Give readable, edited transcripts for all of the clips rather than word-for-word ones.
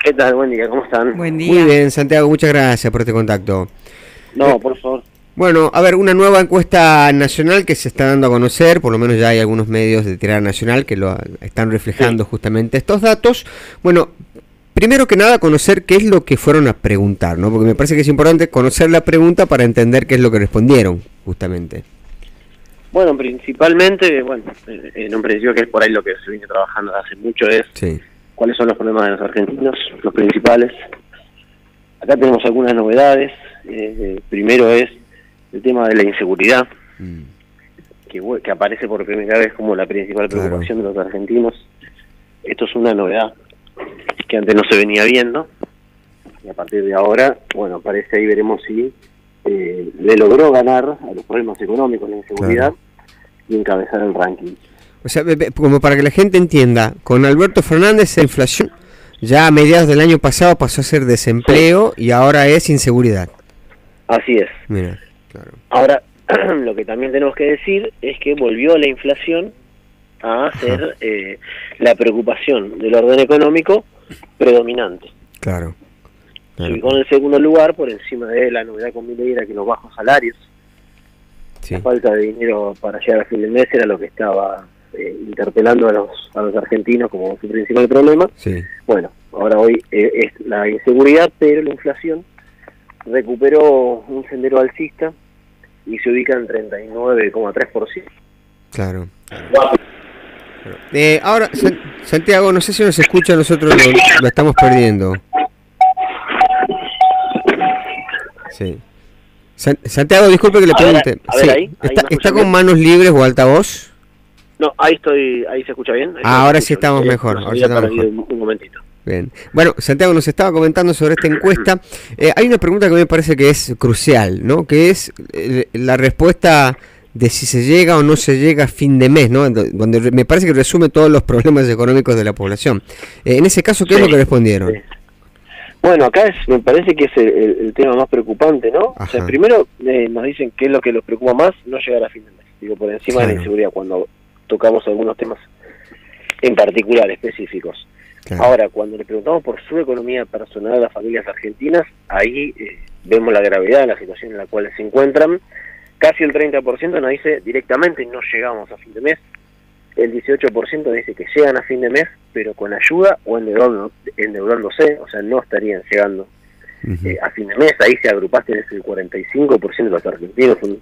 ¿Qué tal? Buen día, ¿cómo están? Buen día. Muy bien, Santiago, muchas gracias por este contacto. No, por favor. Bueno, a ver, una nueva encuesta nacional que se está dando a conocer, por lo menos ya hay algunos medios de tirada nacional que lo están reflejando justamente estos datos. Bueno, primero que nada conocer qué es lo que fueron a preguntar, ¿no? Porque me parece que es importante conocer la pregunta para entender qué es lo que respondieron, justamente. Bueno, principalmente, en un principio que es por ahí lo que se viene trabajando hace mucho es cuáles son los problemas de los argentinos, los principales. Acá tenemos algunas novedades. Primero es el tema de la inseguridad, que aparece por primera vez como la principal preocupación de los argentinos. Esto es una novedad que antes no se venía viendo, y a partir de ahora, bueno, parece ahí veremos si le logró ganar a los problemas económicos, la inseguridad, y encabezar el ranking. O sea, como para que la gente entienda, con Alberto Fernández la inflación ya a mediados del año pasado pasó a ser desempleo y ahora es inseguridad. Así es. Mira, claro. Ahora, lo que también tenemos que decir es que volvió la inflación a ser la preocupación del orden económico predominante. Claro. Se ubicó en el segundo lugar por encima de la novedad con Milei, era que los bajos salarios, la falta de dinero para llegar a fin de mes era lo que estaba interpelando a los argentinos como su principal problema. Bueno, ahora hoy es la inseguridad, pero la inflación recuperó un sendero alcista y se ubica en 39,3%. Claro. Ahora, Santiago, no sé si nos escucha, nosotros lo estamos perdiendo. Sí. Santiago, disculpe que le pregunte. A ver, ahí ¿Está con manos libres o altavoz? No, ahí estoy, ahí se escucha bien. Ahora sí estamos mejor. Ahora sí estamos mejor. Un momentito. Bien. Bueno, Santiago nos estaba comentando sobre esta encuesta. Hay una pregunta que me parece que es crucial, ¿no? Que es la respuesta de si se llega o no se llega a fin de mes, ¿no? Donde me parece que resume todos los problemas económicos de la población. En ese caso, ¿qué es lo que respondieron? Bueno, acá me parece que es el tema más preocupante, ¿no? O sea, primero nos dicen qué es lo que los preocupa más, no llegar a fin de mes. Digo, por encima de la inseguridad, cuando tocamos algunos temas en particular, específicos. Ahora, cuando le preguntamos por su economía personal a las familias argentinas, ahí vemos la gravedad de la situación en la cual se encuentran. Casi el 30% nos dice directamente no llegamos a fin de mes. El 18% dice que llegan a fin de mes, pero con ayuda o endeudándose, o sea, no estarían llegando a fin de mes. Ahí se agrupaste, es el 45% de los argentinos, un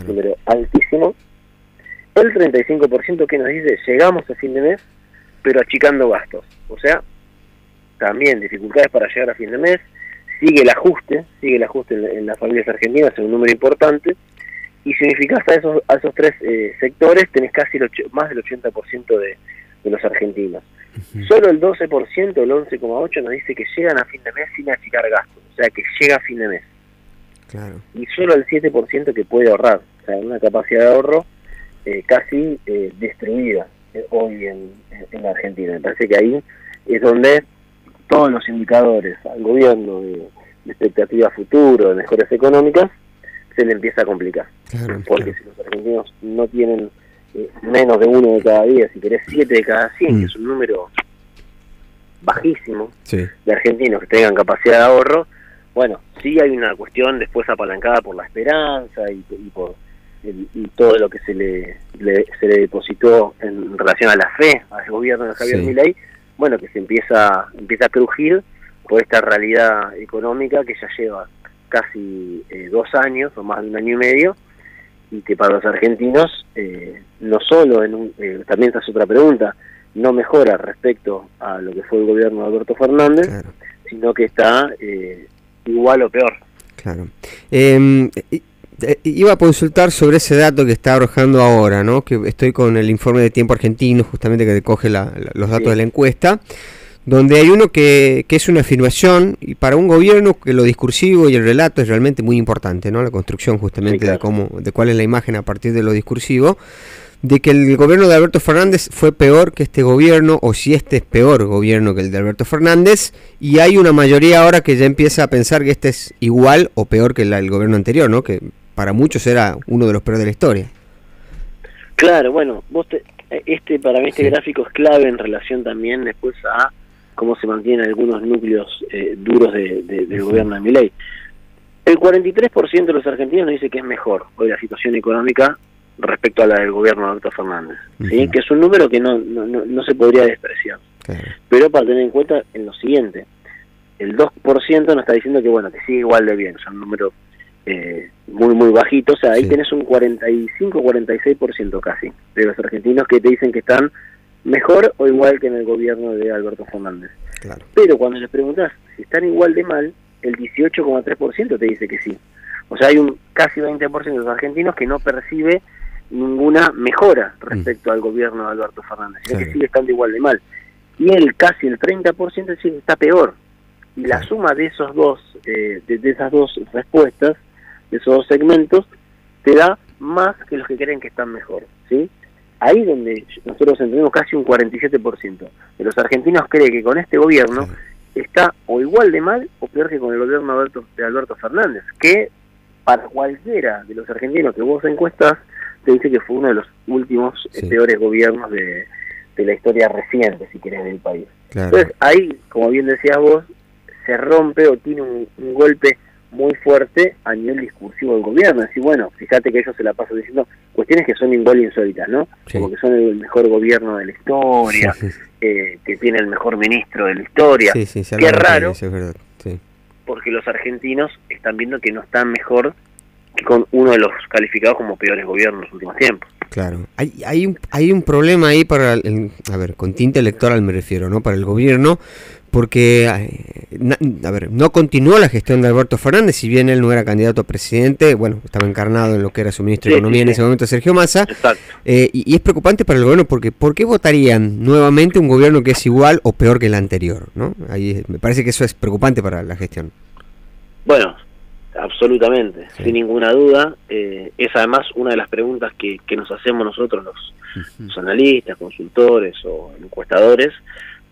número altísimo. El 35% que nos dice llegamos a fin de mes, pero achicando gastos. O sea, también dificultades para llegar a fin de mes. Sigue el ajuste en las familias argentinas, es un número importante. Y si unificás a esos tres sectores, tenés casi más del 80% de los argentinos. Solo el 12%, el 11,8% nos dice que llegan a fin de mes sin achicar gastos, o sea, que llega a fin de mes. Y solo el 7% que puede ahorrar, o sea, una capacidad de ahorro casi destruida hoy en la Argentina. Me parece que ahí es donde todos los indicadores al gobierno de expectativa futuro, de mejoras económicas, se le empieza a complicar. Porque si los argentinos no tienen menos de 1 de cada 10, si querés 7 de cada 100, que es un número bajísimo de argentinos que tengan capacidad de ahorro, bueno, sí hay una cuestión después apalancada por la esperanza y por y todo lo que se le depositó en relación a la fe al gobierno de Javier Milei, bueno, que se empieza a crujir por esta realidad económica que ya lleva casi 2 años o más de 1 año y medio, y que para los argentinos no solo también esta es otra pregunta, no mejora respecto a lo que fue el gobierno de Alberto Fernández, sino que está igual o peor. Iba a consultar sobre ese dato que está arrojando ahora, ¿no? Que estoy con el informe de Tiempo Argentino, justamente que recoge los datos de la encuesta, donde hay uno que es una afirmación, y para un gobierno que lo discursivo y el relato es realmente muy importante, ¿no? La construcción justamente de cuál es la imagen a partir de lo discursivo, de que el gobierno de Alberto Fernández fue peor que este gobierno, o si este es peor gobierno que el de Alberto Fernández, y hay una mayoría ahora que ya empieza a pensar que este es igual o peor que el gobierno anterior, ¿no? Que para muchos era uno de los peores de la historia. Claro, bueno, para mí este gráfico es clave en relación también después a cómo se mantienen algunos núcleos duros del gobierno de Milei. El 43% de los argentinos nos dice que es mejor hoy la situación económica respecto a la del gobierno de Alberto Fernández, ¿sí? Que es un número que no se podría despreciar. Pero para tener en cuenta en lo siguiente, el 2% nos está diciendo que bueno, que sigue igual de bien, son números muy bajitos, o sea, ahí tenés un 45-46% casi de los argentinos que te dicen que están mejor o igual que en el gobierno de Alberto Fernández. Pero cuando les preguntás si están igual de mal, el 18,3% te dice que sí. O sea, hay un casi 20% de los argentinos que no percibe ninguna mejora respecto al gobierno de Alberto Fernández, sino que sigue estando igual de mal. Y casi el 30% dice que está peor. Y la suma de esos dos, de esas dos respuestas, de esos dos segmentos, te da más que los que creen que están mejor, ¿sí? Ahí donde nosotros entendemos casi un 47% de los argentinos cree que con este gobierno está o igual de mal o peor que con el gobierno de Alberto Fernández, que para cualquiera de los argentinos que vos encuestás te dice que fue uno de los últimos peores gobiernos de la historia reciente, si querés, del país. Entonces ahí, como bien decías vos, se rompe o tiene un golpe muy fuerte a nivel discursivo del gobierno. Así, bueno, fíjate que ellos se la pasan diciendo cuestiones que son igual insólitas, ¿no? Como que son el mejor gobierno de la historia, que tiene el mejor ministro de la historia. Qué raro, es verdad. Porque los argentinos están viendo que no están mejor que con uno de los calificados como peores gobiernos en los últimos tiempos. Claro, hay un problema ahí para, a ver, con tinte electoral me refiero, ¿no? Para el gobierno, porque, no continuó la gestión de Alberto Fernández, si bien él no era candidato a presidente, bueno, estaba encarnado en lo que era su ministro de Economía en ese momento, Sergio Massa, y es preocupante para el gobierno porque ¿por qué votarían nuevamente un gobierno que es igual o peor que el anterior, ¿no? Ahí me parece que eso es preocupante para la gestión. Bueno, absolutamente, sin ninguna duda. Es además una de las preguntas que nos hacemos nosotros los analistas, consultores o encuestadores,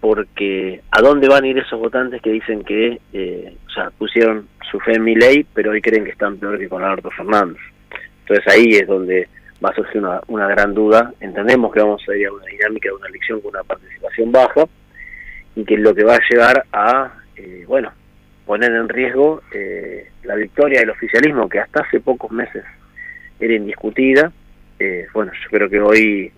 porque ¿a dónde van a ir esos votantes que dicen que pusieron su fe en Milei, pero hoy creen que están peor que con Alberto Fernández? Entonces ahí es donde va a surgir una gran duda. Entendemos que vamos a ir a una dinámica de una elección con una participación baja y que es lo que va a llevar a, poner en riesgo la victoria del oficialismo, que hasta hace pocos meses era indiscutida. Yo creo que hoy,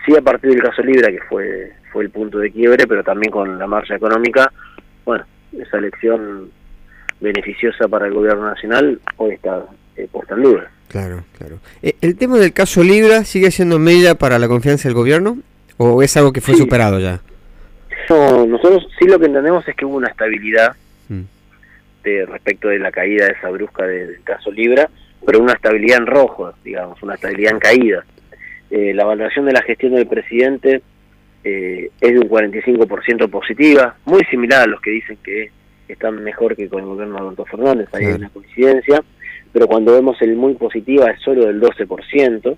sí, a partir del caso Libra, que fue el punto de quiebre, pero también con la marcha económica, esa elección beneficiosa para el gobierno nacional hoy está puesta en duda. Claro. ¿El tema del caso Libra sigue siendo medida para la confianza del gobierno o es algo que fue superado ya? No, nosotros sí lo que entendemos es que hubo una estabilidad respecto de la caída esa brusca del caso Libra, pero una estabilidad en rojo, digamos, una estabilidad en caída. La valoración de la gestión del presidente es de un 45% positiva, muy similar a los que dicen que están mejor que con el gobierno de Alberto Fernández, ahí hay una coincidencia, pero cuando vemos el muy positiva es solo del 12%,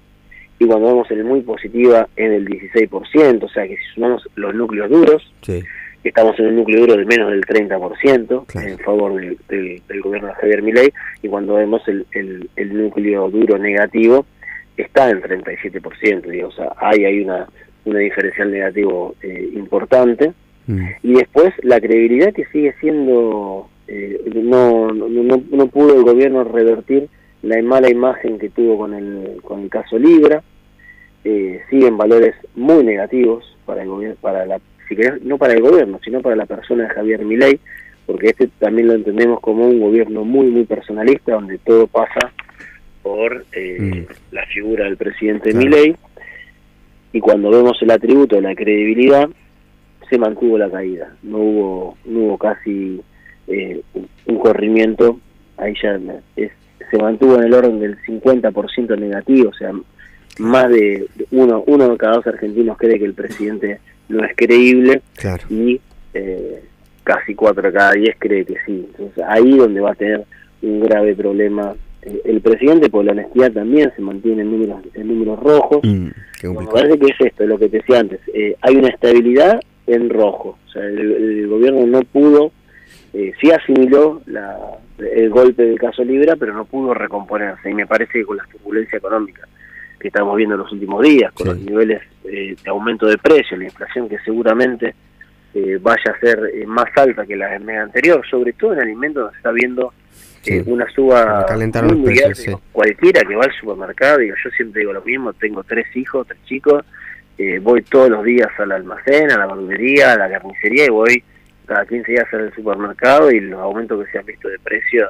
y cuando vemos el muy positiva es del 16%, o sea que si sumamos los núcleos duros, estamos en un núcleo duro de menos del 30% en favor del gobierno de Javier Milei, y cuando vemos el núcleo duro negativo está en 37%, digo, o sea, hay una diferencial negativo importante. Y después la credibilidad que sigue siendo, no pudo el gobierno revertir la mala imagen que tuvo con el caso Libra. Siguen valores muy negativos para el gobierno, si querés, no para el gobierno, sino para la persona de Javier Milei, porque también lo entendemos como un gobierno muy personalista, donde todo pasa por la figura del presidente Milei, y cuando vemos el atributo de la credibilidad, se mantuvo la caída, no hubo casi un corrimiento, ahí ya se mantuvo en el orden del 50% negativo, o sea, más de uno de cada dos argentinos cree que el presidente no es creíble, y casi 4 de cada 10 cree que sí. Entonces ahí donde va a tener un grave problema el presidente, porque la honestidad también se mantiene en números rojos. Me parece que es esto, lo que te decía antes, hay una estabilidad en rojo, o sea, el gobierno no pudo, sí asimiló el golpe del caso Libra, pero no pudo recomponerse, y me parece que con la turbulencia económica que estamos viendo en los últimos días, con los niveles de aumento de precios, la inflación que seguramente vaya a ser más alta que la del mes anterior, sobre todo en alimentos donde se está viendo una suba muy alta. Sí. Cualquiera que va al supermercado, yo siempre digo lo mismo, tengo 3 hijos, 3 chicos, voy todos los días al almacén, a la verdulería, a la carnicería, y voy cada 15 días al supermercado, y los aumentos que se han visto de precio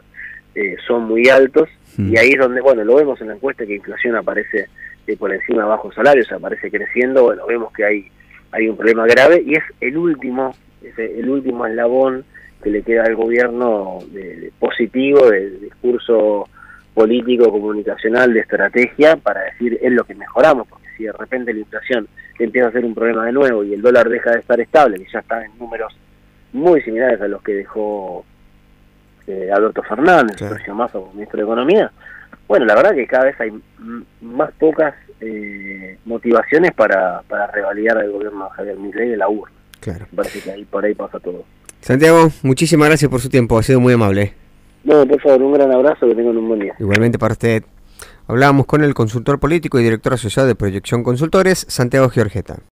son muy altos, y ahí es donde, bueno, lo vemos en la encuesta, que inflación aparece por encima de bajos salarios, aparece creciendo, bueno, vemos que hay un problema grave, y es el último eslabón que le queda al gobierno de positivo, de discurso político, comunicacional, de estrategia, para decir es lo que mejoramos, porque si de repente la inflación empieza a ser un problema de nuevo y el dólar deja de estar estable, que ya está en números muy similares a los que dejó Alberto Fernández, claro, Sergio Massa como ministro de Economía, bueno, la verdad que cada vez hay más pocas motivaciones para revalidar al gobierno de Javier Milei de la urna. Claro. Me parece que por ahí pasa todo. Santiago, muchísimas gracias por su tiempo, ha sido muy amable. No, por favor, un gran abrazo, que tengan un buen día. Igualmente para usted. Hablábamos con el consultor político y director asociado de Proyección Consultores, Santiago Giorgetta.